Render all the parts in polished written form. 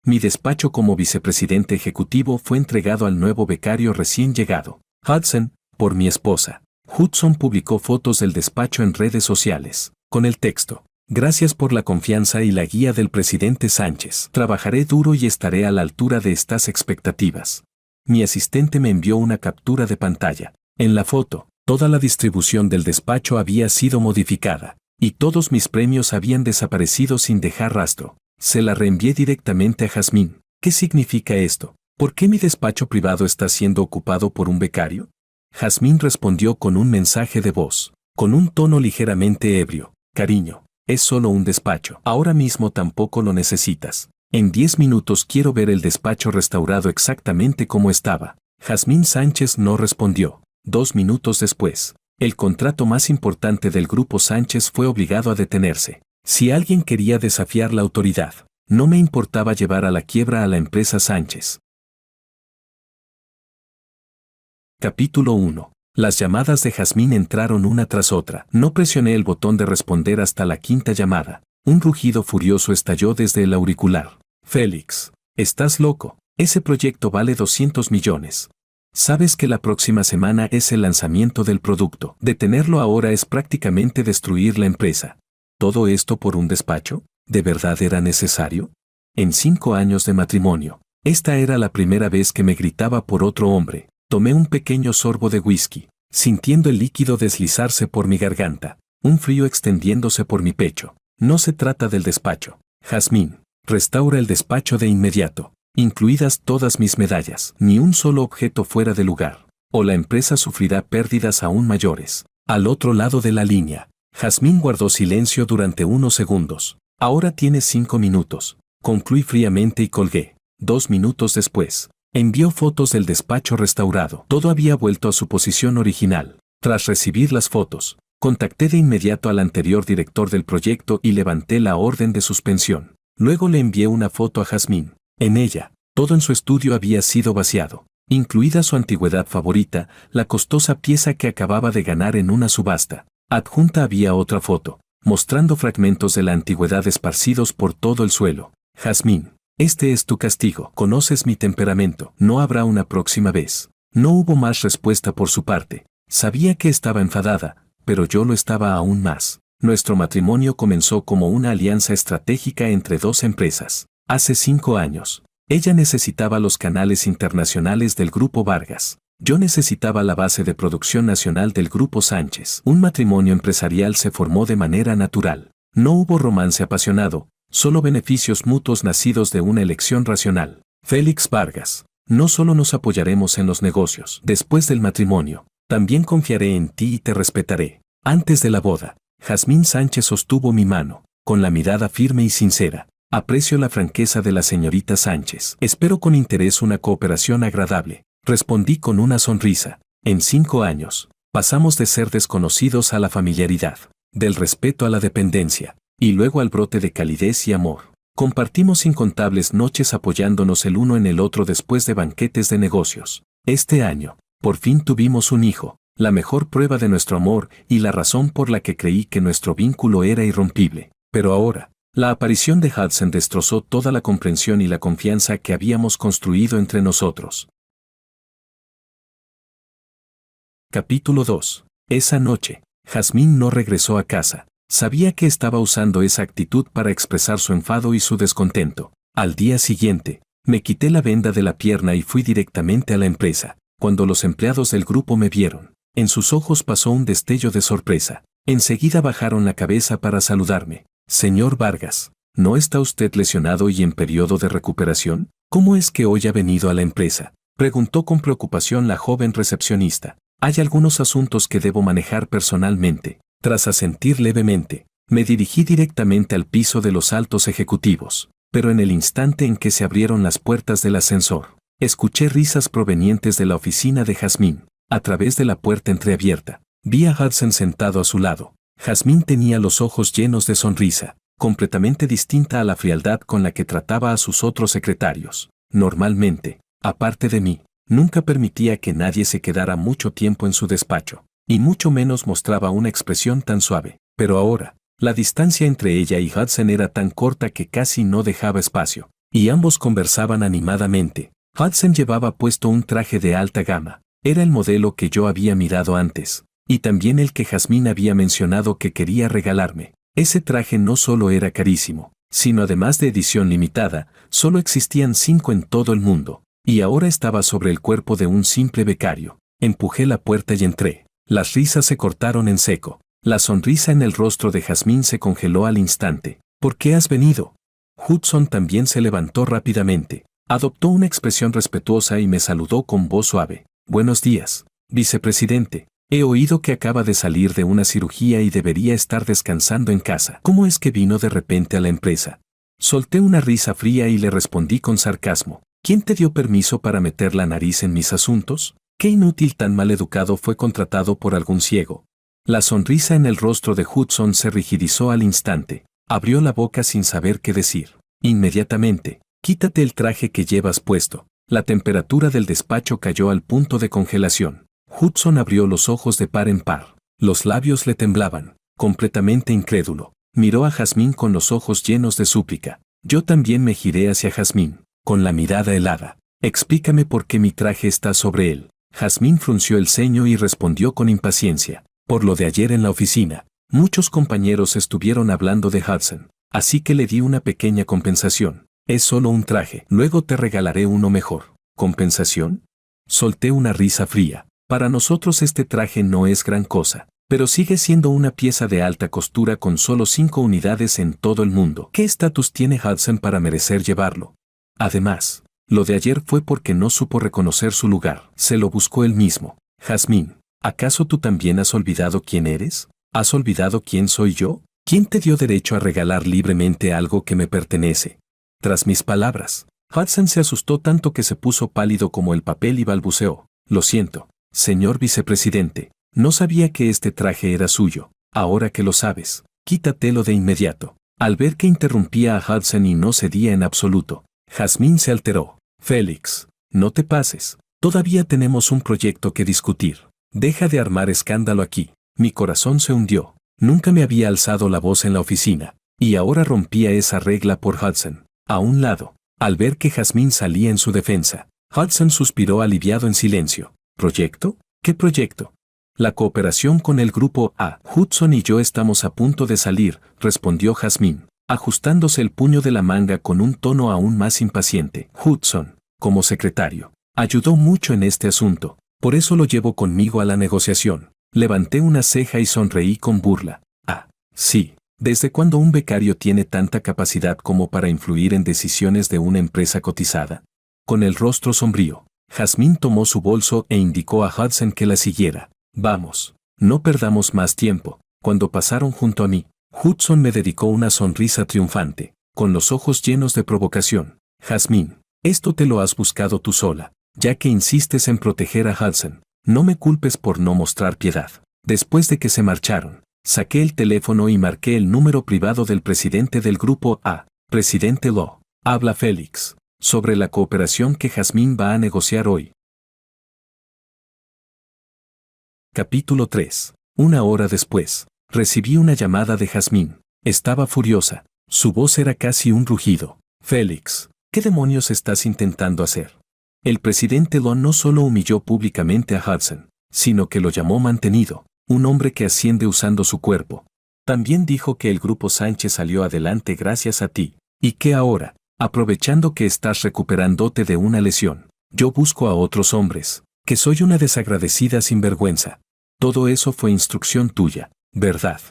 Mi despacho como vicepresidente ejecutivo fue entregado al nuevo becario recién llegado, Hudson, por mi esposa. Hudson publicó fotos del despacho en redes sociales, con el texto: gracias por la confianza y la guía del presidente Sánchez. Trabajaré duro y estaré a la altura de estas expectativas. Mi asistente me envió una captura de pantalla. En la foto, toda la distribución del despacho había sido modificada, y todos mis premios habían desaparecido sin dejar rastro. Se la reenvié directamente a Jazmín. ¿Qué significa esto? ¿Por qué mi despacho privado está siendo ocupado por un becario? Jazmín respondió con un mensaje de voz, con un tono ligeramente ebrio. Cariño, es solo un despacho. Ahora mismo tampoco lo necesitas. En 10 minutos quiero ver el despacho restaurado exactamente como estaba. Jazmín Sánchez no respondió. 2 minutos después, el contrato más importante del Grupo Sánchez fue obligado a detenerse. Si alguien quería desafiar la autoridad, no me importaba llevar a la quiebra a la empresa Sánchez. Capítulo 1. Las llamadas de Jazmín entraron una tras otra. No presioné el botón de responder hasta la quinta llamada. Un rugido furioso estalló desde el auricular. Félix, ¿estás loco? Ese proyecto vale 200 millones. Sabes que la próxima semana es el lanzamiento del producto. Detenerlo ahora es prácticamente destruir la empresa. ¿Todo esto por un despacho? ¿De verdad era necesario? En 5 años de matrimonio, esta era la primera vez que me gritaba por otro hombre. Tomé un pequeño sorbo de whisky, sintiendo el líquido deslizarse por mi garganta, un frío extendiéndose por mi pecho. No se trata del despacho. Jazmín, restaura el despacho de inmediato, incluidas todas mis medallas, ni un solo objeto fuera de lugar, o la empresa sufrirá pérdidas aún mayores. Al otro lado de la línea, Jazmín guardó silencio durante unos segundos. Ahora tienes 5 minutos. Concluí fríamente y colgué. 2 minutos después, envió fotos del despacho restaurado. Todo había vuelto a su posición original. Tras recibir las fotos, contacté de inmediato al anterior director del proyecto y levanté la orden de suspensión. Luego le envié una foto a Jazmín. En ella, todo en su estudio había sido vaciado, incluida su antigüedad favorita, la costosa pieza que acababa de ganar en una subasta. Adjunta había otra foto, mostrando fragmentos de la antigüedad esparcidos por todo el suelo. Jazmín, este es tu castigo. Conoces mi temperamento. No habrá una próxima vez. No hubo más respuesta por su parte. Sabía que estaba enfadada, pero yo lo estaba aún más. Nuestro matrimonio comenzó como una alianza estratégica entre 2 empresas. Hace 5 años, ella necesitaba los canales internacionales del Grupo Vargas. Yo necesitaba la base de producción nacional del Grupo Sánchez. Un matrimonio empresarial se formó de manera natural. No hubo romance apasionado, solo beneficios mutuos nacidos de una elección racional. Félix Vargas, no solo nos apoyaremos en los negocios. Después del matrimonio, también confiaré en ti y te respetaré. Antes de la boda, Jazmín Sánchez sostuvo mi mano, con la mirada firme y sincera. Aprecio la franqueza de la señorita Sánchez. Espero con interés una cooperación agradable. Respondí con una sonrisa. En 5 años, pasamos de ser desconocidos a la familiaridad, del respeto a la dependencia, y luego al brote de calidez y amor. Compartimos incontables noches apoyándonos el uno en el otro después de banquetes de negocios. Este año, por fin tuvimos un hijo, la mejor prueba de nuestro amor y la razón por la que creí que nuestro vínculo era irrompible. Pero ahora, la aparición de Hudson destrozó toda la comprensión y la confianza que habíamos construido entre nosotros. Capítulo 2. Esa noche, Jazmín no regresó a casa. Sabía que estaba usando esa actitud para expresar su enfado y su descontento. Al día siguiente, me quité la venda de la pierna y fui directamente a la empresa. Cuando los empleados del grupo me vieron, en sus ojos pasó un destello de sorpresa. Enseguida bajaron la cabeza para saludarme. Señor Vargas, ¿no está usted lesionado y en periodo de recuperación? ¿Cómo es que hoy ha venido a la empresa?, preguntó con preocupación la joven recepcionista. Hay algunos asuntos que debo manejar personalmente. Tras asentir levemente, me dirigí directamente al piso de los altos ejecutivos, pero en el instante en que se abrieron las puertas del ascensor, escuché risas provenientes de la oficina de Jazmín. A través de la puerta entreabierta, vi a Hudson sentado a su lado. Jazmín tenía los ojos llenos de sonrisa, completamente distinta a la frialdad con la que trataba a sus otros secretarios. Normalmente, aparte de mí, nunca permitía que nadie se quedara mucho tiempo en su despacho, y mucho menos mostraba una expresión tan suave. Pero ahora, la distancia entre ella y Hudson era tan corta que casi no dejaba espacio. y ambos conversaban animadamente. Hudson llevaba puesto un traje de alta gama. Era el modelo que yo había mirado antes, y también el que Jasmine había mencionado que quería regalarme. Ese traje no solo era carísimo, sino además de edición limitada, solo existían 5 en todo el mundo, y ahora estaba sobre el cuerpo de un simple becario. Empujé la puerta y entré. Las risas se cortaron en seco. La sonrisa en el rostro de Jasmine se congeló al instante. ¿Por qué has venido? Hudson también se levantó rápidamente. Adoptó una expresión respetuosa y me saludó con voz suave. Buenos días, vicepresidente. He oído que acaba de salir de una cirugía y debería estar descansando en casa. ¿Cómo es que vino de repente a la empresa? Solté una risa fría y le respondí con sarcasmo. ¿Quién te dio permiso para meter la nariz en mis asuntos? ¿Qué inútil tan maleducado fue contratado por algún ciego? La sonrisa en el rostro de Hudson se rigidizó al instante. Abrió la boca sin saber qué decir. Inmediatamente, quítate el traje que llevas puesto. La temperatura del despacho cayó al punto de congelación. Hudson abrió los ojos de par en par. Los labios le temblaban. Completamente incrédulo. Miró a Jasmine con los ojos llenos de súplica. Yo también me giré hacia Jasmine, con la mirada helada. Explícame por qué mi traje está sobre él. Jasmine frunció el ceño y respondió con impaciencia. Por lo de ayer en la oficina. Muchos compañeros estuvieron hablando de Hudson, así que le di una pequeña compensación. Es solo un traje, luego te regalaré uno mejor. ¿Compensación? Solté una risa fría. Para nosotros este traje no es gran cosa, pero sigue siendo una pieza de alta costura con solo 5 unidades en todo el mundo. ¿Qué estatus tiene Hudson para merecer llevarlo? Además, lo de ayer fue porque no supo reconocer su lugar. Se lo buscó él mismo. Jasmine, ¿acaso tú también has olvidado quién eres? ¿Has olvidado quién soy yo? ¿Quién te dio derecho a regalar libremente algo que me pertenece? Tras mis palabras, Hudson se asustó tanto que se puso pálido como el papel y balbuceó. Lo siento, señor vicepresidente, no sabía que este traje era suyo. Ahora que lo sabes, quítatelo de inmediato. Al ver que interrumpía a Hudson y no cedía en absoluto, Jasmine se alteró. Félix, no te pases. Todavía tenemos un proyecto que discutir. Deja de armar escándalo aquí. Mi corazón se hundió. Nunca me había alzado la voz en la oficina, y ahora rompía esa regla por Hudson. A un lado, al ver que Jasmine salía en su defensa, Hudson suspiró aliviado en silencio. ¿Proyecto? ¿Qué proyecto? La cooperación con el grupo A. Hudson y yo estamos a punto de salir, respondió Jasmine, ajustándose el puño de la manga con un tono aún más impaciente. Hudson, como secretario, ayudó mucho en este asunto, por eso lo llevo conmigo a la negociación. Levanté una ceja y sonreí con burla. Ah, sí. ¿Desde cuándo un becario tiene tanta capacidad como para influir en decisiones de una empresa cotizada? Con el rostro sombrío, Jasmine tomó su bolso e indicó a Hudson que la siguiera. Vamos, no perdamos más tiempo. Cuando pasaron junto a mí, Hudson me dedicó una sonrisa triunfante, con los ojos llenos de provocación. Jasmine, esto te lo has buscado tú sola, ya que insistes en proteger a Hudson. No me culpes por no mostrar piedad. Después de que se marcharon, saqué el teléfono y marqué el número privado del presidente del grupo A. Presidente Law, habla Félix, sobre la cooperación que Jasmine va a negociar hoy. Capítulo 3. Una hora después, recibí una llamada de Jasmine. Estaba furiosa. Su voz era casi un rugido. Félix, ¿qué demonios estás intentando hacer? El presidente Law no solo humilló públicamente a Hudson, sino que lo llamó mantenido, un hombre que asciende usando su cuerpo. También dijo que el grupo Sánchez salió adelante gracias a ti, y que ahora, aprovechando que estás recuperándote de una lesión, yo busco a otros hombres, que soy una desagradecida sinvergüenza. Todo eso fue instrucción tuya, ¿verdad?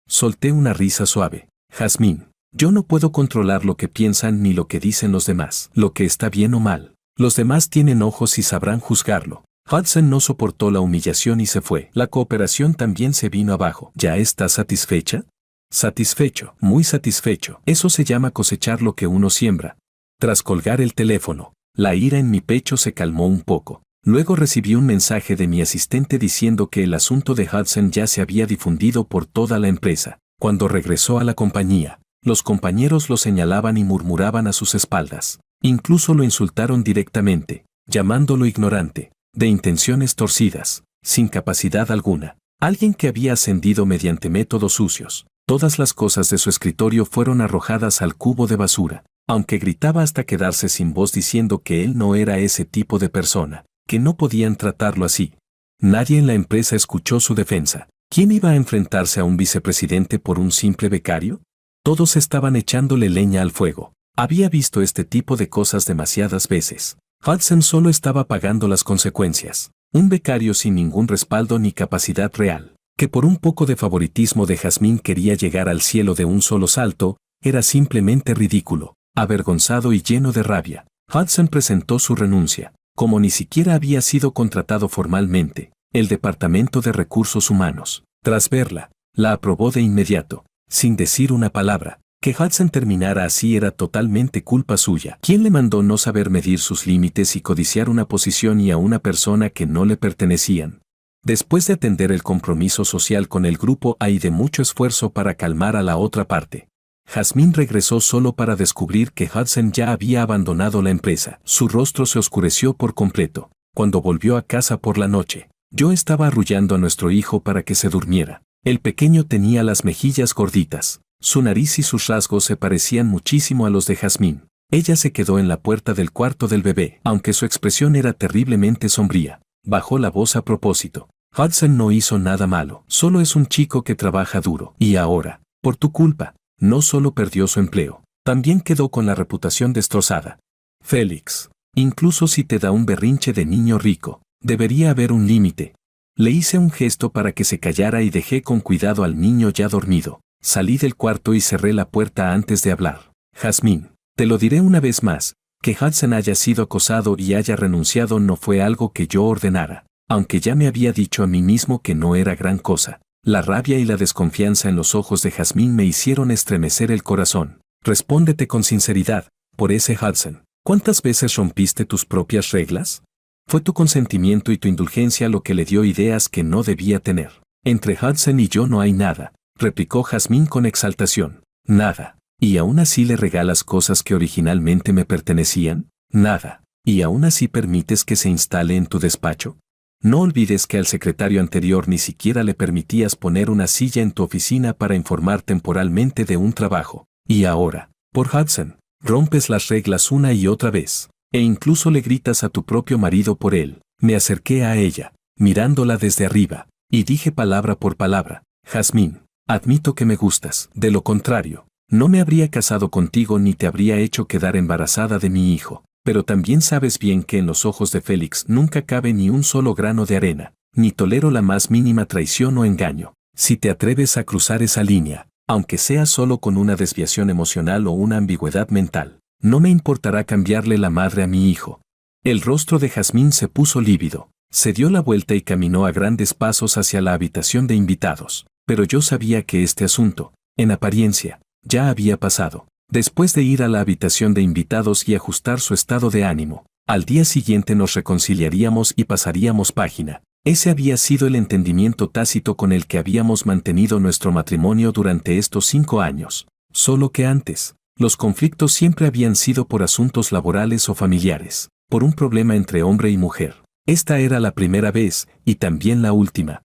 Solté una risa suave. Jasmine, yo no puedo controlar lo que piensan ni lo que dicen los demás, lo que está bien o mal. Los demás tienen ojos y sabrán juzgarlo. Hudson no soportó la humillación y se fue. La cooperación también se vino abajo. ¿Ya estás satisfecha? Satisfecho, muy satisfecho. Eso se llama cosechar lo que uno siembra. Tras colgar el teléfono, la ira en mi pecho se calmó un poco. Luego recibí un mensaje de mi asistente diciendo que el asunto de Hudson ya se había difundido por toda la empresa. Cuando regresó a la compañía, los compañeros lo señalaban y murmuraban a sus espaldas. Incluso lo insultaron directamente, llamándolo ignorante, de intenciones torcidas, sin capacidad alguna. Alguien que había ascendido mediante métodos sucios. Todas las cosas de su escritorio fueron arrojadas al cubo de basura. aunque gritaba hasta quedarse sin voz diciendo que él no era ese tipo de persona, que no podían tratarlo así. Nadie en la empresa escuchó su defensa. ¿Quién iba a enfrentarse a un vicepresidente por un simple becario? Todos estaban echándole leña al fuego. Había visto este tipo de cosas demasiadas veces. Hudson solo estaba pagando las consecuencias. Un becario sin ningún respaldo ni capacidad real, que por un poco de favoritismo de Jasmine quería llegar al cielo de un solo salto, era simplemente ridículo. Avergonzado y lleno de rabia, Hudson presentó su renuncia. Como ni siquiera había sido contratado formalmente, el Departamento de Recursos Humanos, tras verla, la aprobó de inmediato, sin decir una palabra. Que Hudson terminara así era totalmente culpa suya. ¿Quién le mandó no saber medir sus límites y codiciar una posición y a una persona que no le pertenecían? Después de atender el compromiso social con el grupo A y de mucho esfuerzo para calmar a la otra parte, Jasmine regresó solo para descubrir que Hudson ya había abandonado la empresa. Su rostro se oscureció por completo. Cuando volvió a casa por la noche, yo estaba arrullando a nuestro hijo para que se durmiera. El pequeño tenía las mejillas gorditas. Su nariz y sus rasgos se parecían muchísimo a los de Jasmine. Ella se quedó en la puerta del cuarto del bebé, aunque su expresión era terriblemente sombría. Bajó la voz a propósito. Hudson no hizo nada malo, solo es un chico que trabaja duro. Y ahora, por tu culpa, no solo perdió su empleo, también quedó con la reputación destrozada. Félix, incluso si te da un berrinche de niño rico, debería haber un límite. Le hice un gesto para que se callara y dejé con cuidado al niño ya dormido. Salí del cuarto y cerré la puerta antes de hablar. Jasmine, te lo diré una vez más, que Hudson haya sido acosado y haya renunciado no fue algo que yo ordenara, aunque ya me había dicho a mí mismo que no era gran cosa. La rabia y la desconfianza en los ojos de Jasmine me hicieron estremecer el corazón. Respóndete con sinceridad, por ese Hudson. ¿Cuántas veces rompiste tus propias reglas? Fue tu consentimiento y tu indulgencia lo que le dio ideas que no debía tener. Entre Hudson y yo no hay nada, replicó Jasmine con exaltación. Nada. ¿Y aún así le regalas cosas que originalmente me pertenecían? Nada. ¿Y aún así permites que se instale en tu despacho? No olvides que al secretario anterior ni siquiera le permitías poner una silla en tu oficina para informar temporalmente de un trabajo. Y ahora, por Hudson, rompes las reglas una y otra vez. E incluso le gritas a tu propio marido por él. Me acerqué a ella, mirándola desde arriba, y dije palabra por palabra. Jasmine, admito que me gustas. De lo contrario, no me habría casado contigo ni te habría hecho quedar embarazada de mi hijo. Pero también sabes bien que en los ojos de Félix nunca cabe ni un solo grano de arena, ni tolero la más mínima traición o engaño. Si te atreves a cruzar esa línea, aunque sea solo con una desviación emocional o una ambigüedad mental, no me importará cambiarle la madre a mi hijo. El rostro de Jasmine se puso lívido, se dio la vuelta y caminó a grandes pasos hacia la habitación de invitados, pero yo sabía que este asunto, en apariencia, ya había pasado. Después de ir a la habitación de invitados y ajustar su estado de ánimo, al día siguiente nos reconciliaríamos y pasaríamos página. Ese había sido el entendimiento tácito con el que habíamos mantenido nuestro matrimonio durante estos 5 años. Solo que antes, los conflictos siempre habían sido por asuntos laborales o familiares, por un problema entre hombre y mujer. Esta era la primera vez, y también la última.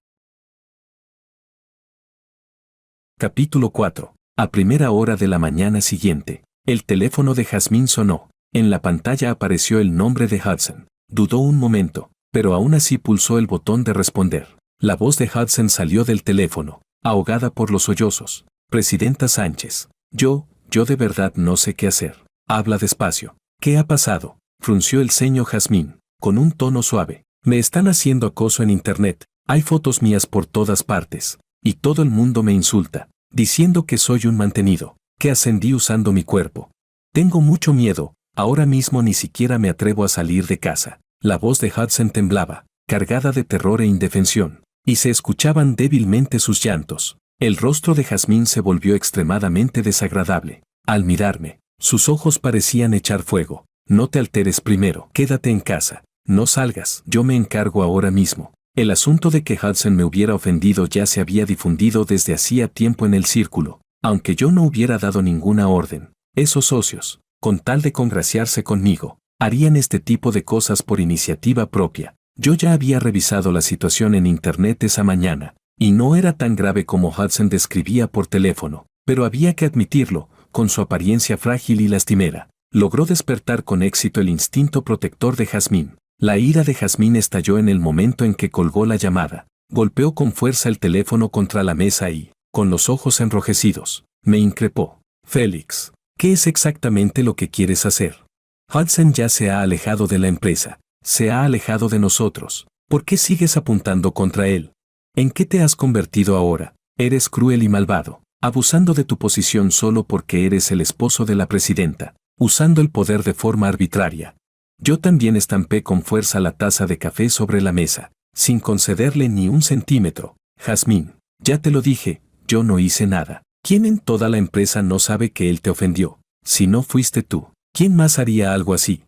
Capítulo 4. A primera hora de la mañana siguiente, el teléfono de Jasmine sonó. En la pantalla apareció el nombre de Hudson. Dudó un momento, pero aún así pulsó el botón de responder. La voz de Hudson salió del teléfono, ahogada por los sollozos. Presidenta Sánchez, yo de verdad no sé qué hacer. Habla despacio. ¿Qué ha pasado? Frunció el ceño Jasmine, con un tono suave. Me están haciendo acoso en internet. Hay fotos mías por todas partes. Y todo el mundo me insulta, diciendo que soy un mantenido, que ascendí usando mi cuerpo. Tengo mucho miedo, ahora mismo ni siquiera me atrevo a salir de casa. La voz de Hudson temblaba, cargada de terror e indefensión, y se escuchaban débilmente sus llantos. El rostro de Jasmine se volvió extremadamente desagradable. Al mirarme, sus ojos parecían echar fuego. No te alteres primero, quédate en casa, no salgas, yo me encargo ahora mismo. El asunto de que Hudson me hubiera ofendido ya se había difundido desde hacía tiempo en el círculo, aunque yo no hubiera dado ninguna orden. Esos socios, con tal de congraciarse conmigo, harían este tipo de cosas por iniciativa propia. Yo ya había revisado la situación en internet esa mañana, y no era tan grave como Hudson describía por teléfono, pero había que admitirlo, con su apariencia frágil y lastimera, logró despertar con éxito el instinto protector de Jazmín. La ira de Jazmín estalló en el momento en que colgó la llamada. Golpeó con fuerza el teléfono contra la mesa y, con los ojos enrojecidos, me increpó. Félix, ¿qué es exactamente lo que quieres hacer? Hudson ya se ha alejado de la empresa, se ha alejado de nosotros. ¿Por qué sigues apuntando contra él? ¿En qué te has convertido ahora? Eres cruel y malvado, abusando de tu posición solo porque eres el esposo de la presidenta, usando el poder de forma arbitraria. Yo también estampé con fuerza la taza de café sobre la mesa, sin concederle ni un centímetro. Jazmín, ya te lo dije, yo no hice nada. ¿Quién en toda la empresa no sabe que él te ofendió? Si no fuiste tú, ¿quién más haría algo así?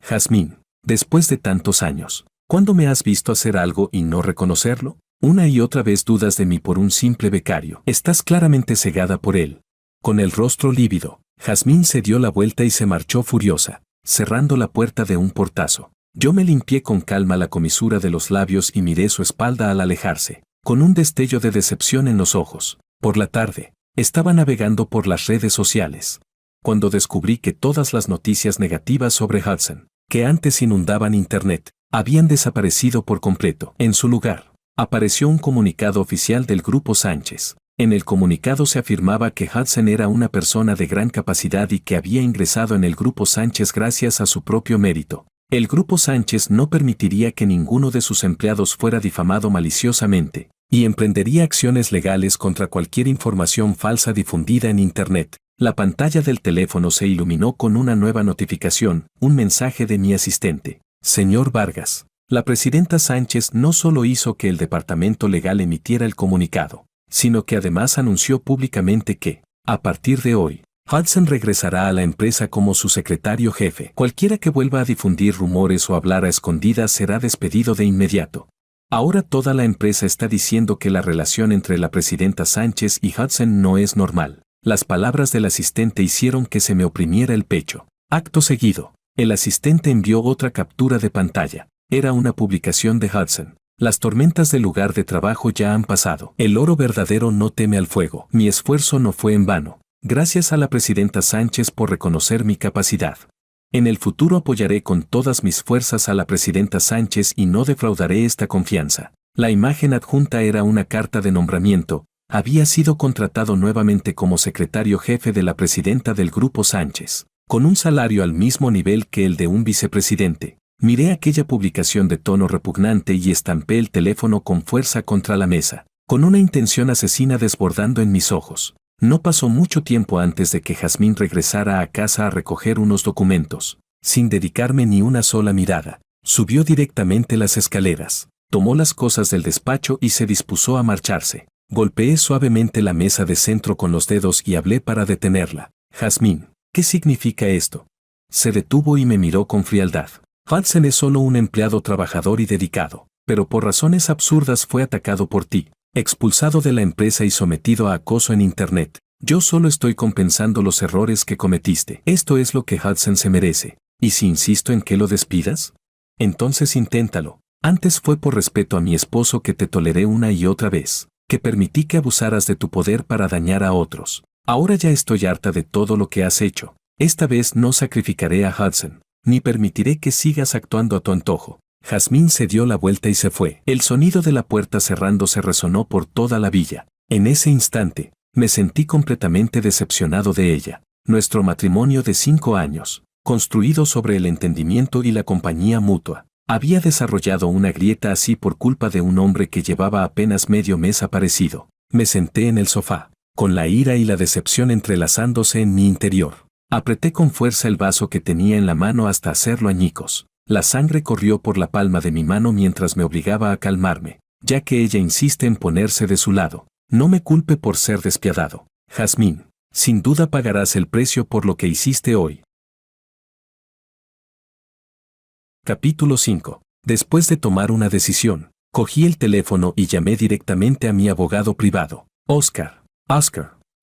Jazmín, después de tantos años, ¿cuándo me has visto hacer algo y no reconocerlo? Una y otra vez dudas de mí por un simple becario. Estás claramente cegada por él. Con el rostro lívido, Jazmín se dio la vuelta y se marchó furiosa, cerrando la puerta de un portazo. Yo me limpié con calma la comisura de los labios y miré su espalda al alejarse, con un destello de decepción en los ojos. Por la tarde, estaba navegando por las redes sociales, cuando descubrí que todas las noticias negativas sobre Hudson, que antes inundaban Internet, habían desaparecido por completo. En su lugar, apareció un comunicado oficial del Grupo Sánchez. En el comunicado se afirmaba que Hudson era una persona de gran capacidad y que había ingresado en el Grupo Sánchez gracias a su propio mérito. El Grupo Sánchez no permitiría que ninguno de sus empleados fuera difamado maliciosamente, y emprendería acciones legales contra cualquier información falsa difundida en Internet. La pantalla del teléfono se iluminó con una nueva notificación, un mensaje de mi asistente. Señor Vargas, la presidenta Sánchez no solo hizo que el departamento legal emitiera el comunicado, sino que además anunció públicamente que, a partir de hoy, Hudson regresará a la empresa como su secretario jefe. Cualquiera que vuelva a difundir rumores o hablar a escondidas será despedido de inmediato. Ahora toda la empresa está diciendo que la relación entre la presidenta Sánchez y Hudson no es normal. Las palabras del asistente hicieron que se me oprimiera el pecho. Acto seguido, el asistente envió otra captura de pantalla. Era una publicación de Hudson. Las tormentas del lugar de trabajo ya han pasado. El oro verdadero no teme al fuego. Mi esfuerzo no fue en vano. Gracias a la presidenta Sánchez por reconocer mi capacidad. En el futuro apoyaré con todas mis fuerzas a la presidenta Sánchez y no defraudaré esta confianza. La imagen adjunta era una carta de nombramiento. Había sido contratado nuevamente como secretario jefe de la presidenta del Grupo Sánchez, con un salario al mismo nivel que el de un vicepresidente. Miré aquella publicación de tono repugnante y estampé el teléfono con fuerza contra la mesa, con una intención asesina desbordando en mis ojos. No pasó mucho tiempo antes de que Jazmín regresara a casa a recoger unos documentos. Sin dedicarme ni una sola mirada, subió directamente las escaleras, tomó las cosas del despacho y se dispuso a marcharse. Golpeé suavemente la mesa de centro con los dedos y hablé para detenerla. Jazmín, ¿qué significa esto? Se detuvo y me miró con frialdad. Hudson es solo un empleado trabajador y dedicado, pero por razones absurdas fue atacado por ti, expulsado de la empresa y sometido a acoso en Internet. Yo solo estoy compensando los errores que cometiste. Esto es lo que Hudson se merece. ¿Y si insisto en que lo despidas? Entonces inténtalo. Antes fue por respeto a mi esposo que te toleré una y otra vez, que permití que abusaras de tu poder para dañar a otros. Ahora ya estoy harta de todo lo que has hecho. Esta vez no sacrificaré a Hudson, ni permitiré que sigas actuando a tu antojo. Jazmín se dio la vuelta y se fue. El sonido de la puerta cerrándose resonó por toda la villa. En ese instante, me sentí completamente decepcionado de ella. Nuestro matrimonio de 5 años, construido sobre el entendimiento y la compañía mutua, había desarrollado una grieta así por culpa de un hombre que llevaba apenas medio mes aparecido. Me senté en el sofá, con la ira y la decepción entrelazándose en mi interior. Apreté con fuerza el vaso que tenía en la mano hasta hacerlo añicos. La sangre corrió por la palma de mi mano mientras me obligaba a calmarme, ya que ella insiste en ponerse de su lado. No me culpe por ser despiadado. Jazmín, sin duda pagarás el precio por lo que hiciste hoy. Capítulo 5. Después de tomar una decisión, cogí el teléfono y llamé directamente a mi abogado privado. Oscar,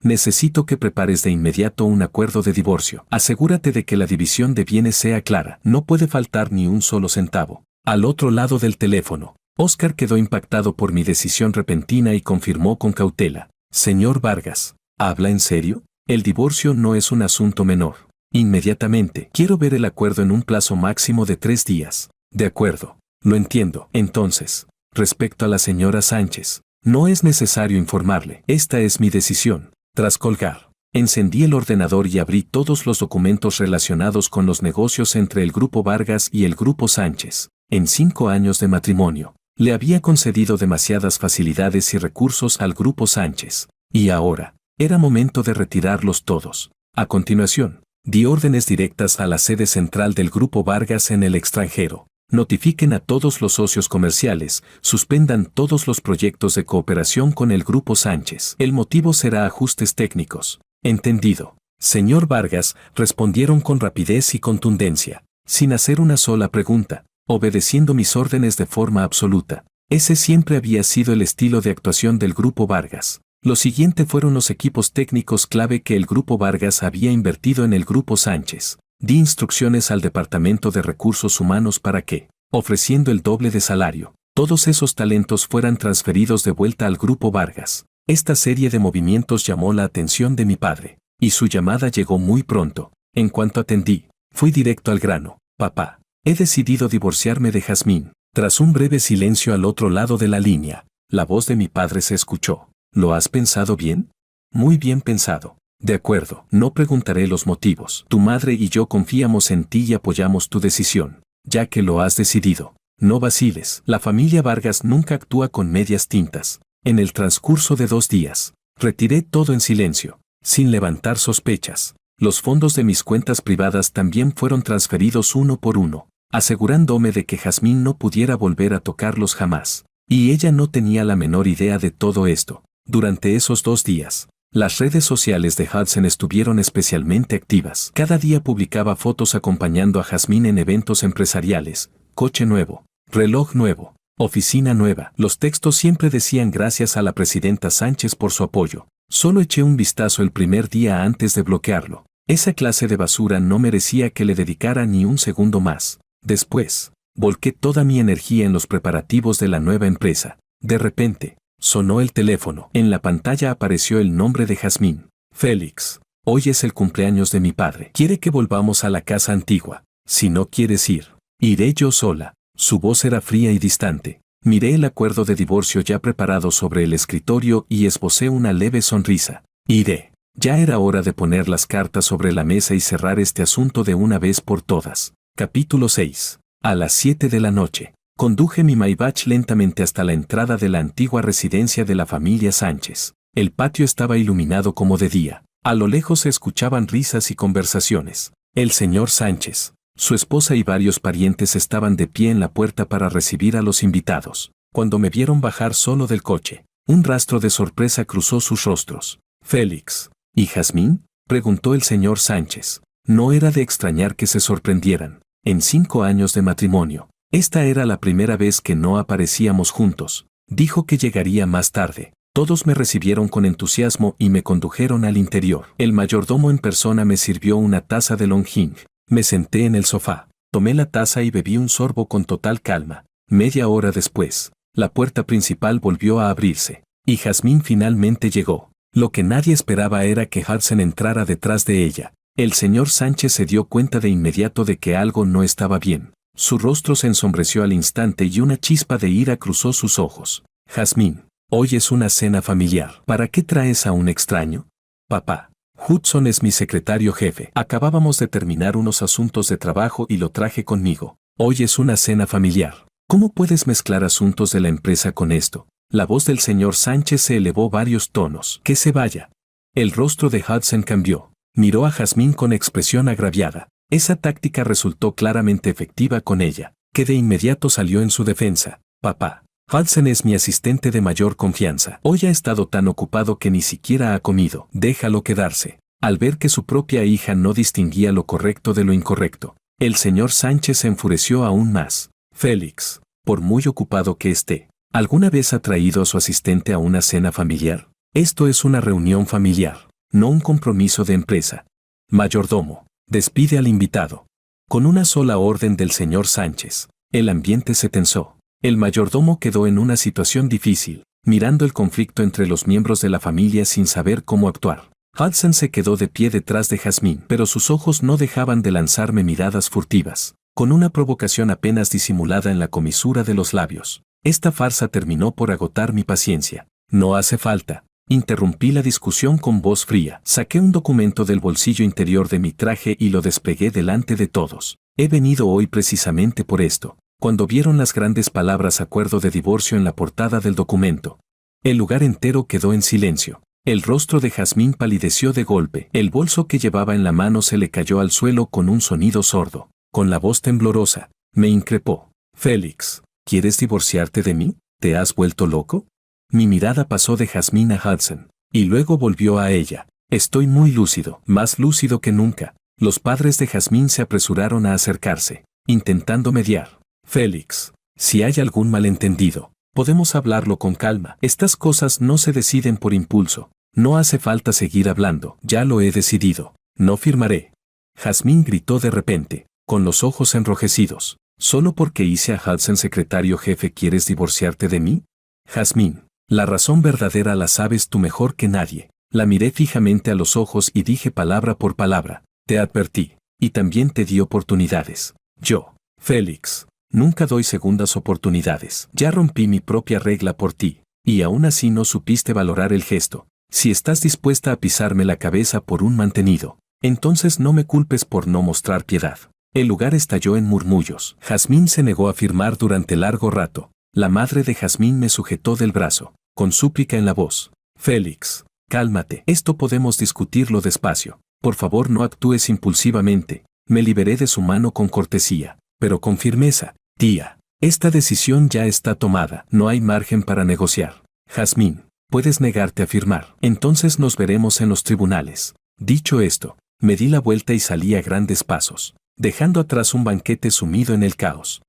necesito que prepares de inmediato un acuerdo de divorcio. Asegúrate de que la división de bienes sea clara. No puede faltar ni un solo centavo. Al otro lado del teléfono, Oscar quedó impactado por mi decisión repentina y confirmó con cautela. Señor Vargas, ¿habla en serio? El divorcio no es un asunto menor. Inmediatamente. Quiero ver el acuerdo en un plazo máximo de 3 días. De acuerdo. Lo entiendo. Entonces, respecto a la señora Sánchez, no es necesario informarle. Esta es mi decisión. Tras colgar, encendí el ordenador y abrí todos los documentos relacionados con los negocios entre el Grupo Vargas y el Grupo Sánchez. En 5 años de matrimonio, le había concedido demasiadas facilidades y recursos al Grupo Sánchez. Y ahora, era momento de retirarlos todos. A continuación, di órdenes directas a la sede central del Grupo Vargas en el extranjero. Notifiquen a todos los socios comerciales, suspendan todos los proyectos de cooperación con el Grupo Sánchez. El motivo será ajustes técnicos. Entendido. Señor Vargas, respondieron con rapidez y contundencia, sin hacer una sola pregunta, obedeciendo mis órdenes de forma absoluta. Ese siempre había sido el estilo de actuación del Grupo Vargas. Lo siguiente fueron los equipos técnicos clave que el Grupo Vargas había invertido en el Grupo Sánchez. Di instrucciones al Departamento de Recursos Humanos para que, ofreciendo el doble de salario, todos esos talentos fueran transferidos de vuelta al Grupo Vargas. Esta serie de movimientos llamó la atención de mi padre, y su llamada llegó muy pronto. En cuanto atendí, fui directo al grano. Papá, he decidido divorciarme de Jazmín. Tras un breve silencio al otro lado de la línea, la voz de mi padre se escuchó. ¿Lo has pensado bien? Muy bien pensado. De acuerdo, no preguntaré los motivos. Tu madre y yo confiamos en ti y apoyamos tu decisión. Ya que lo has decidido, no vaciles. La familia Vargas nunca actúa con medias tintas. En el transcurso de 2 días, retiré todo en silencio, sin levantar sospechas. Los fondos de mis cuentas privadas también fueron transferidos uno por uno, asegurándome de que Jazmín no pudiera volver a tocarlos jamás. Y ella no tenía la menor idea de todo esto. Durante esos 2 días, las redes sociales de Hudson estuvieron especialmente activas. Cada día publicaba fotos acompañando a Jazmín en eventos empresariales, coche nuevo, reloj nuevo, oficina nueva. Los textos siempre decían gracias a la presidenta Sánchez por su apoyo. Solo eché un vistazo el primer día antes de bloquearlo. Esa clase de basura no merecía que le dedicara ni un segundo más. Después, volqué toda mi energía en los preparativos de la nueva empresa. De repente, sonó el teléfono. En la pantalla apareció el nombre de Jazmín. Félix, hoy es el cumpleaños de mi padre. Quiere que volvamos a la casa antigua. Si no quieres ir, iré yo sola. Su voz era fría y distante. Miré el acuerdo de divorcio ya preparado sobre el escritorio y esbocé una leve sonrisa. Iré. Ya era hora de poner las cartas sobre la mesa y cerrar este asunto de una vez por todas. Capítulo 6. A las 7 de la noche. Conduje mi Maybach lentamente hasta la entrada de la antigua residencia de la familia Sánchez. El patio estaba iluminado como de día. A lo lejos se escuchaban risas y conversaciones. El señor Sánchez, su esposa y varios parientes estaban de pie en la puerta para recibir a los invitados. Cuando me vieron bajar solo del coche, un rastro de sorpresa cruzó sus rostros. Félix, ¿y Jazmín?, preguntó el señor Sánchez. No era de extrañar que se sorprendieran. En 5 años de matrimonio, esta era la primera vez que no aparecíamos juntos. Dijo que llegaría más tarde. Todos me recibieron con entusiasmo y me condujeron al interior. El mayordomo en persona me sirvió una taza de Longing. Me senté en el sofá, tomé la taza y bebí un sorbo con total calma. Media hora después, la puerta principal volvió a abrirse, y Jazmín finalmente llegó. Lo que nadie esperaba era que Hudson entrara detrás de ella. El señor Sánchez se dio cuenta de inmediato de que algo no estaba bien. Su rostro se ensombreció al instante y una chispa de ira cruzó sus ojos. Jazmín, hoy es una cena familiar. ¿Para qué traes a un extraño? Papá, Hudson es mi secretario jefe. Acabábamos de terminar unos asuntos de trabajo y lo traje conmigo. Hoy es una cena familiar. ¿Cómo puedes mezclar asuntos de la empresa con esto? La voz del señor Sánchez se elevó varios tonos. Que se vaya. El rostro de Hudson cambió. Miró a Jazmín con expresión agraviada. Esa táctica resultó claramente efectiva con ella, que de inmediato salió en su defensa. Papá, Hudson es mi asistente de mayor confianza. Hoy ha estado tan ocupado que ni siquiera ha comido. Déjalo quedarse. Al ver que su propia hija no distinguía lo correcto de lo incorrecto, el señor Sánchez se enfureció aún más. Félix, por muy ocupado que esté, ¿alguna vez ha traído a su asistente a una cena familiar? Esto es una reunión familiar, no un compromiso de empresa. Mayordomo, despide al invitado. Con una sola orden del señor Sánchez, el ambiente se tensó. El mayordomo quedó en una situación difícil, mirando el conflicto entre los miembros de la familia sin saber cómo actuar. Hudson se quedó de pie detrás de Jazmín, pero sus ojos no dejaban de lanzarme miradas furtivas, con una provocación apenas disimulada en la comisura de los labios. Esta farsa terminó por agotar mi paciencia. No hace falta. Interrumpí la discusión con voz fría. Saqué un documento del bolsillo interior de mi traje y lo desplegué delante de todos. He venido hoy precisamente por esto. Cuando vieron las grandes palabras acuerdo de divorcio en la portada del documento, el lugar entero quedó en silencio. El rostro de Jazmín palideció de golpe. El bolso que llevaba en la mano se le cayó al suelo con un sonido sordo. Con la voz temblorosa, me increpó. Félix, ¿quieres divorciarte de mí? ¿Te has vuelto loco? Mi mirada pasó de Jazmín a Hudson, y luego volvió a ella. Estoy muy lúcido, más lúcido que nunca. Los padres de Jazmín se apresuraron a acercarse, intentando mediar. Félix, si hay algún malentendido, podemos hablarlo con calma. Estas cosas no se deciden por impulso. No hace falta seguir hablando. Ya lo he decidido. No firmaré. Jazmín gritó de repente, con los ojos enrojecidos. ¿Solo porque hice a Hudson secretario jefe quieres divorciarte de mí? Jazmín, la razón verdadera la sabes tú mejor que nadie. La miré fijamente a los ojos y dije palabra por palabra. Te advertí, y también te di oportunidades. Yo, Félix, nunca doy segundas oportunidades. Ya rompí mi propia regla por ti, y aún así no supiste valorar el gesto. Si estás dispuesta a pisarme la cabeza por un mantenido, entonces no me culpes por no mostrar piedad. El lugar estalló en murmullos. Jazmín se negó a firmar durante largo rato. La madre de Jazmín me sujetó del brazo, con súplica en la voz. Félix, cálmate. Esto podemos discutirlo despacio. Por favor, no actúes impulsivamente. Me liberé de su mano con cortesía, pero con firmeza. Tía, esta decisión ya está tomada. No hay margen para negociar. Jazmín, puedes negarte a firmar. Entonces nos veremos en los tribunales. Dicho esto, me di la vuelta y salí a grandes pasos, dejando atrás un banquete sumido en el caos.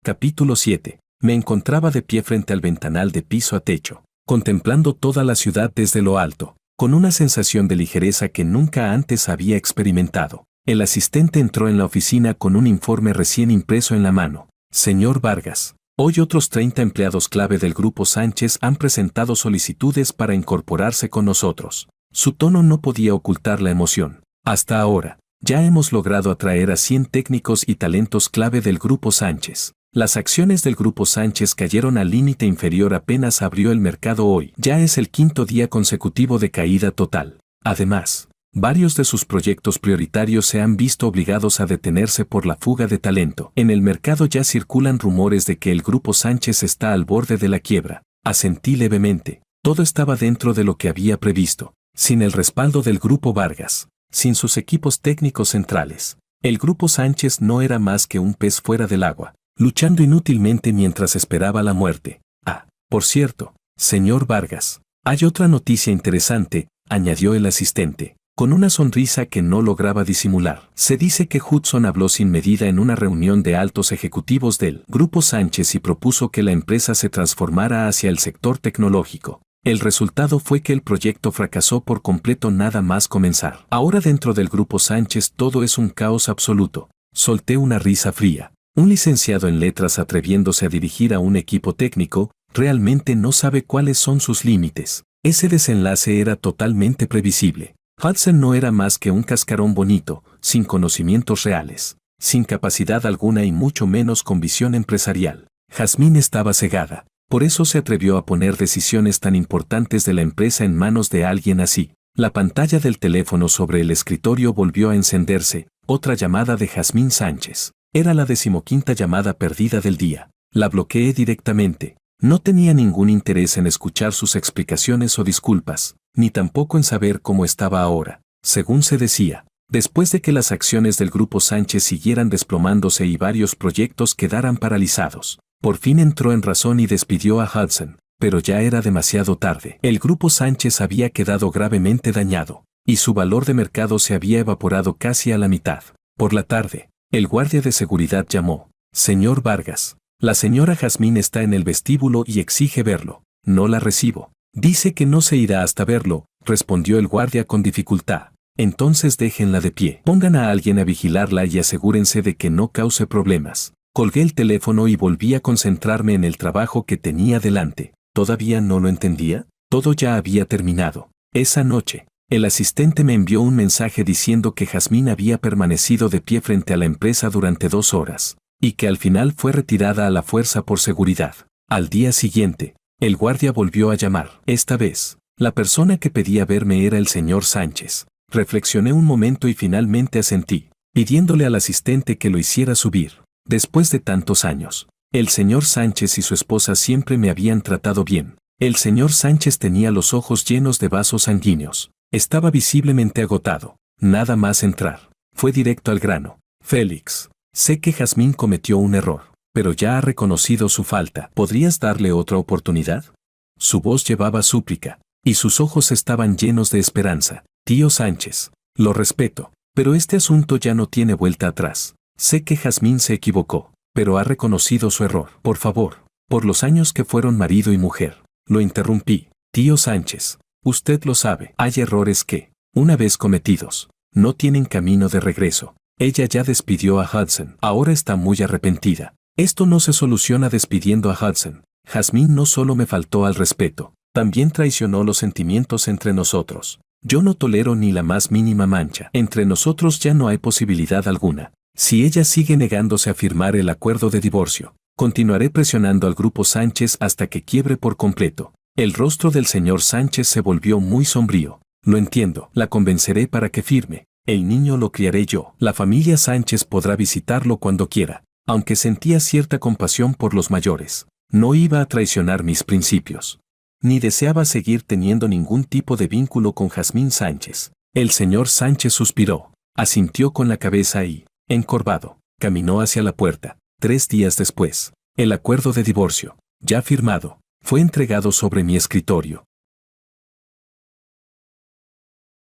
Capítulo 7. Me encontraba de pie frente al ventanal de piso a techo, contemplando toda la ciudad desde lo alto, con una sensación de ligereza que nunca antes había experimentado. El asistente entró en la oficina con un informe recién impreso en la mano. Señor Vargas, hoy otros 30 empleados clave del Grupo Sánchez han presentado solicitudes para incorporarse con nosotros. Su tono no podía ocultar la emoción. Hasta ahora, ya hemos logrado atraer a 100 técnicos y talentos clave del Grupo Sánchez. Las acciones del Grupo Sánchez cayeron al límite inferior apenas abrió el mercado hoy. Ya es el 5º día consecutivo de caída total. Además, varios de sus proyectos prioritarios se han visto obligados a detenerse por la fuga de talento. En el mercado ya circulan rumores de que el Grupo Sánchez está al borde de la quiebra. Asentí levemente. Todo estaba dentro de lo que había previsto. Sin el respaldo del Grupo Vargas, sin sus equipos técnicos centrales, el Grupo Sánchez no era más que un pez fuera del agua, luchando inútilmente mientras esperaba la muerte. Ah, por cierto, señor Vargas, hay otra noticia interesante, añadió el asistente, con una sonrisa que no lograba disimular. Se dice que Hudson habló sin medida en una reunión de altos ejecutivos del Grupo Sánchez y propuso que la empresa se transformara hacia el sector tecnológico. El resultado fue que el proyecto fracasó por completo nada más comenzar. Ahora dentro del Grupo Sánchez todo es un caos absoluto. Solté una risa fría. Un licenciado en letras atreviéndose a dirigir a un equipo técnico, realmente no sabe cuáles son sus límites. Ese desenlace era totalmente previsible. Hudson no era más que un cascarón bonito, sin conocimientos reales, sin capacidad alguna y mucho menos con visión empresarial. Jazmín estaba cegada. Por eso se atrevió a poner decisiones tan importantes de la empresa en manos de alguien así. La pantalla del teléfono sobre el escritorio volvió a encenderse. Otra llamada de Jazmín Sánchez. Era la 15ª llamada perdida del día. La bloqueé directamente. No tenía ningún interés en escuchar sus explicaciones o disculpas, ni tampoco en saber cómo estaba ahora. Según se decía, después de que las acciones del Grupo Sánchez siguieran desplomándose y varios proyectos quedaran paralizados, por fin entró en razón y despidió a Hudson, pero ya era demasiado tarde. El Grupo Sánchez había quedado gravemente dañado, y su valor de mercado se había evaporado casi a la mitad. Por la tarde, el guardia de seguridad llamó. Señor Vargas, la señora Jazmín está en el vestíbulo y exige verlo. No la recibo. Dice que no se irá hasta verlo, respondió el guardia con dificultad. Entonces déjenla de pie. Pongan a alguien a vigilarla y asegúrense de que no cause problemas. Colgué el teléfono y volví a concentrarme en el trabajo que tenía delante. ¿Todavía no lo entendía? Todo ya había terminado. Esa noche, el asistente me envió un mensaje diciendo que Jazmín había permanecido de pie frente a la empresa durante 2 horas, y que al final fue retirada a la fuerza por seguridad. Al día siguiente, el guardia volvió a llamar. Esta vez, la persona que pedía verme era el señor Sánchez. Reflexioné un momento y finalmente asentí, pidiéndole al asistente que lo hiciera subir. Después de tantos años, el señor Sánchez y su esposa siempre me habían tratado bien. El señor Sánchez tenía los ojos llenos de vasos sanguíneos. Estaba visiblemente agotado. Nada más entrar. Fue directo al grano. Félix, sé que Jazmín cometió un error, pero ya ha reconocido su falta. ¿Podrías darle otra oportunidad? Su voz llevaba súplica, y sus ojos estaban llenos de esperanza. Tío Sánchez, lo respeto, pero este asunto ya no tiene vuelta atrás. Sé que Jazmín se equivocó, pero ha reconocido su error. Por favor, por los años que fueron marido y mujer. Lo interrumpí. Tío Sánchez, usted lo sabe. Hay errores que, una vez cometidos, no tienen camino de regreso. Ella ya despidió a Hudson. Ahora está muy arrepentida. Esto no se soluciona despidiendo a Hudson. Jazmín no solo me faltó al respeto, también traicionó los sentimientos entre nosotros. Yo no tolero ni la más mínima mancha. Entre nosotros ya no hay posibilidad alguna. Si ella sigue negándose a firmar el acuerdo de divorcio, continuaré presionando al grupo Sánchez hasta que quiebre por completo. El rostro del señor Sánchez se volvió muy sombrío. Lo entiendo. La convenceré para que firme. El niño lo criaré yo. La familia Sánchez podrá visitarlo cuando quiera. Aunque sentía cierta compasión por los mayores, no iba a traicionar mis principios. Ni deseaba seguir teniendo ningún tipo de vínculo con Jazmín Sánchez. El señor Sánchez suspiró, asintió con la cabeza y, encorvado, caminó hacia la puerta. 3 días después, el acuerdo de divorcio, ya firmado, fue entregado sobre mi escritorio.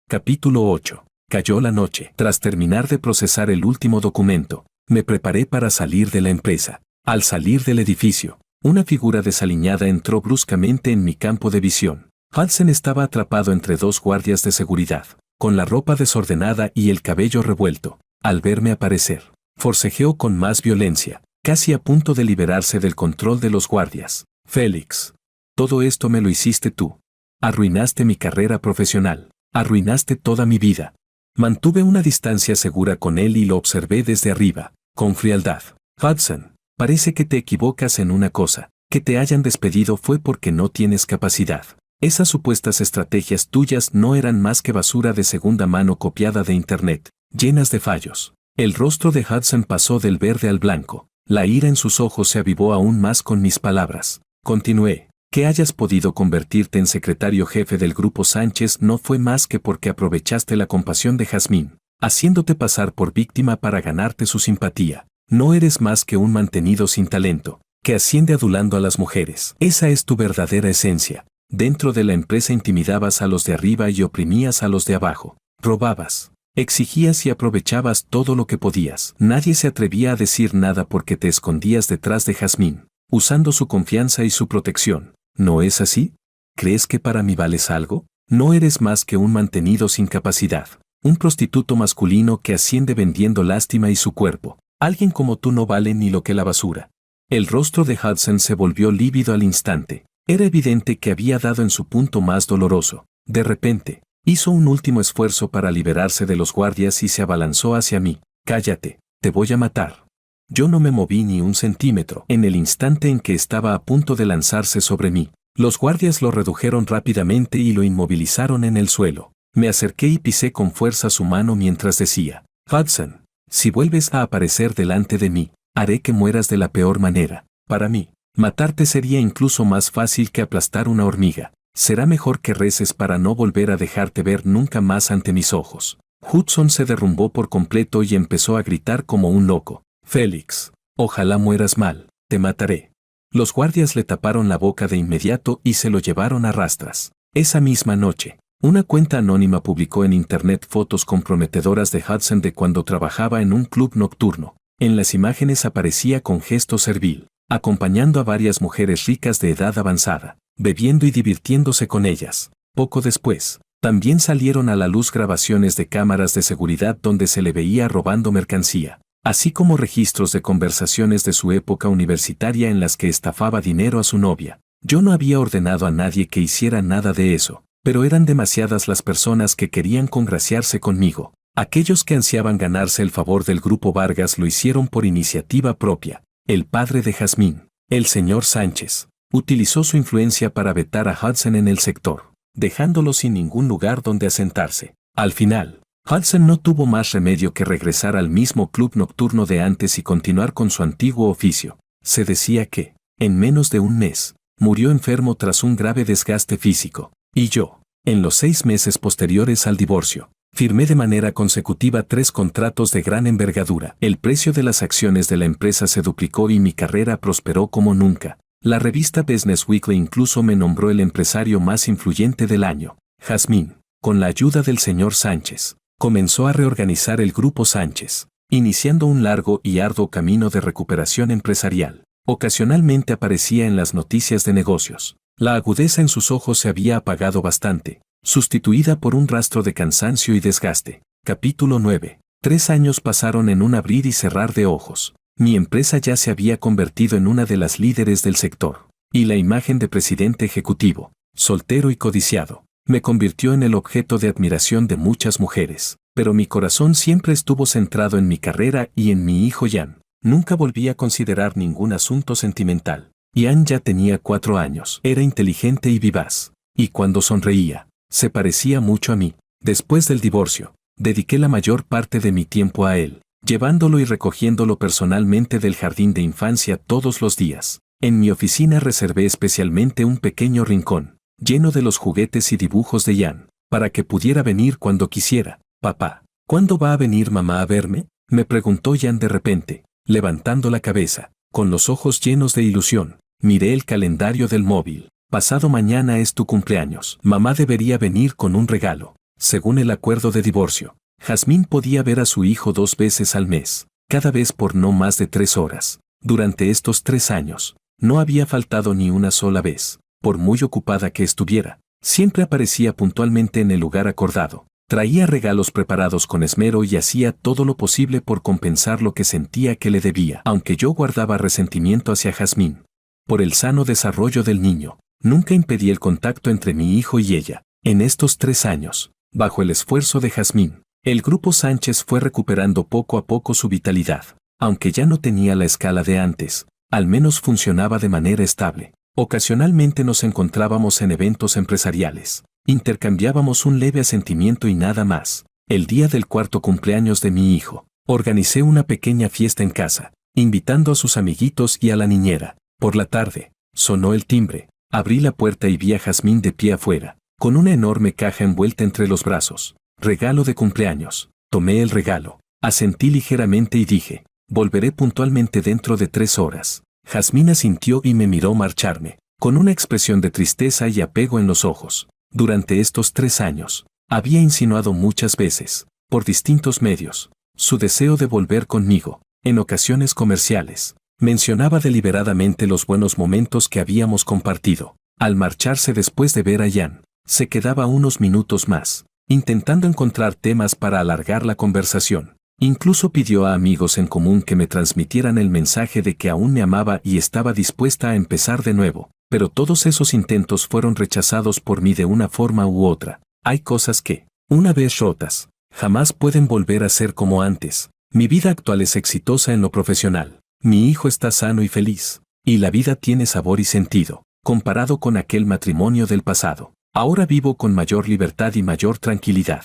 Capítulo 8. Cayó la noche. Tras terminar de procesar el último documento, me preparé para salir de la empresa. Al salir del edificio, una figura desaliñada entró bruscamente en mi campo de visión. Hudson estaba atrapado entre 2 guardias de seguridad, con la ropa desordenada y el cabello revuelto. Al verme aparecer, forcejeó con más violencia, casi a punto de liberarse del control de los guardias. Félix, todo esto me lo hiciste tú. Arruinaste mi carrera profesional, arruinaste toda mi vida. Mantuve una distancia segura con él y lo observé desde arriba, con frialdad. Hudson, parece que te equivocas en una cosa. Que te hayan despedido fue porque no tienes capacidad. Esas supuestas estrategias tuyas no eran más que basura de segunda mano copiada de internet, llenas de fallos. El rostro de Hudson pasó del verde al blanco. La ira en sus ojos se avivó aún más con mis palabras. Continué. Que hayas podido convertirte en secretario jefe del grupo Sánchez no fue más que porque aprovechaste la compasión de Jazmín, haciéndote pasar por víctima para ganarte su simpatía. No eres más que un mantenido sin talento, que asciende adulando a las mujeres. Esa es tu verdadera esencia. Dentro de la empresa intimidabas a los de arriba y oprimías a los de abajo. Robabas, exigías y aprovechabas todo lo que podías. Nadie se atrevía a decir nada porque te escondías detrás de Jazmín, usando su confianza y su protección. ¿No es así? ¿Crees que para mí vales algo? No eres más que un mantenido sin capacidad, un prostituto masculino que asciende vendiendo lástima y su cuerpo. Alguien como tú no vale ni lo que la basura. El rostro de Hudson se volvió lívido al instante. Era evidente que había dado en su punto más doloroso. De repente, hizo un último esfuerzo para liberarse de los guardias y se abalanzó hacia mí. Cállate, te voy a matar. Yo no me moví ni un centímetro. En el instante en que estaba a punto de lanzarse sobre mí, los guardias lo redujeron rápidamente y lo inmovilizaron en el suelo. Me acerqué y pisé con fuerza su mano mientras decía, Hudson, si vuelves a aparecer delante de mí, haré que mueras de la peor manera. Para mí, matarte sería incluso más fácil que aplastar una hormiga. Será mejor que reces para no volver a dejarte ver nunca más ante mis ojos. Hudson se derrumbó por completo y empezó a gritar como un loco. Félix, ojalá mueras mal, te mataré. Los guardias le taparon la boca de inmediato y se lo llevaron a rastras. Esa misma noche, una cuenta anónima publicó en internet fotos comprometedoras de Hudson de cuando trabajaba en un club nocturno. En las imágenes aparecía con gesto servil, acompañando a varias mujeres ricas de edad avanzada, bebiendo y divirtiéndose con ellas. Poco después, también salieron a la luz grabaciones de cámaras de seguridad donde se le veía robando mercancía, así como registros de conversaciones de su época universitaria en las que estafaba dinero a su novia. Yo no había ordenado a nadie que hiciera nada de eso, pero eran demasiadas las personas que querían congraciarse conmigo. Aquellos que ansiaban ganarse el favor del grupo Vargas lo hicieron por iniciativa propia. El padre de Jazmín, el señor Sánchez, utilizó su influencia para vetar a Hudson en el sector, dejándolo sin ningún lugar donde asentarse. Al final, Hudson no tuvo más remedio que regresar al mismo club nocturno de antes y continuar con su antiguo oficio. Se decía que, en menos de un mes, murió enfermo tras un grave desgaste físico. Y yo, en los 6 meses posteriores al divorcio, firmé de manera consecutiva 3 contratos de gran envergadura. El precio de las acciones de la empresa se duplicó y mi carrera prosperó como nunca. La revista Business Weekly incluso me nombró el empresario más influyente del año. Jazmín, con la ayuda del señor Sánchez, comenzó a reorganizar el Grupo Sánchez, iniciando un largo y arduo camino de recuperación empresarial. Ocasionalmente aparecía en las noticias de negocios. La agudeza en sus ojos se había apagado bastante, sustituida por un rastro de cansancio y desgaste. Capítulo 9. 3 años pasaron en un abrir y cerrar de ojos. Mi empresa ya se había convertido en una de las líderes del sector, y la imagen de presidente ejecutivo, soltero y codiciado, me convirtió en el objeto de admiración de muchas mujeres. Pero mi corazón siempre estuvo centrado en mi carrera y en mi hijo Jan. Nunca volví a considerar ningún asunto sentimental. Jan ya tenía 4 años. Era inteligente y vivaz. Y cuando sonreía, se parecía mucho a mí. Después del divorcio, dediqué la mayor parte de mi tiempo a él, llevándolo y recogiéndolo personalmente del jardín de infancia todos los días. En mi oficina reservé especialmente un pequeño rincón, lleno de los juguetes y dibujos de Jan, para que pudiera venir cuando quisiera. Papá, ¿cuándo va a venir mamá a verme?, me preguntó Jan de repente, levantando la cabeza, con los ojos llenos de ilusión. Miré el calendario del móvil. Pasado mañana es tu cumpleaños. Mamá debería venir con un regalo. Según el acuerdo de divorcio, Jazmín podía ver a su hijo 2 veces al mes, cada vez por no más de 3 horas. Durante estos 3 años, no había faltado ni una sola vez. Por muy ocupada que estuviera, siempre aparecía puntualmente en el lugar acordado. Traía regalos preparados con esmero y hacía todo lo posible por compensar lo que sentía que le debía. Aunque yo guardaba resentimiento hacia Jazmín, por el sano desarrollo del niño, nunca impedí el contacto entre mi hijo y ella. En estos 3 años, bajo el esfuerzo de Jazmín, el Grupo Sánchez fue recuperando poco a poco su vitalidad. Aunque ya no tenía la escala de antes, al menos funcionaba de manera estable. Ocasionalmente nos encontrábamos en eventos empresariales. Intercambiábamos un leve asentimiento y nada más. El día del 4º cumpleaños de mi hijo, organicé una pequeña fiesta en casa, invitando a sus amiguitos y a la niñera. Por la tarde, sonó el timbre. Abrí la puerta y vi a Jazmín de pie afuera, con una enorme caja envuelta entre los brazos. Regalo de cumpleaños. Tomé el regalo, asentí ligeramente y dije, volveré puntualmente dentro de 3 horas. Jazmín asintió y me miró marcharme, con una expresión de tristeza y apego en los ojos. Durante estos 3 años, había insinuado muchas veces, por distintos medios, su deseo de volver conmigo. En ocasiones comerciales, mencionaba deliberadamente los buenos momentos que habíamos compartido. Al marcharse después de ver a Jan, se quedaba unos minutos más, intentando encontrar temas para alargar la conversación. Incluso pidió a amigos en común que me transmitieran el mensaje de que aún me amaba y estaba dispuesta a empezar de nuevo. Pero todos esos intentos fueron rechazados por mí de una forma u otra. Hay cosas que, una vez rotas, jamás pueden volver a ser como antes. Mi vida actual es exitosa en lo profesional. Mi hijo está sano y feliz. Y la vida tiene sabor y sentido, comparado con aquel matrimonio del pasado. Ahora vivo con mayor libertad y mayor tranquilidad.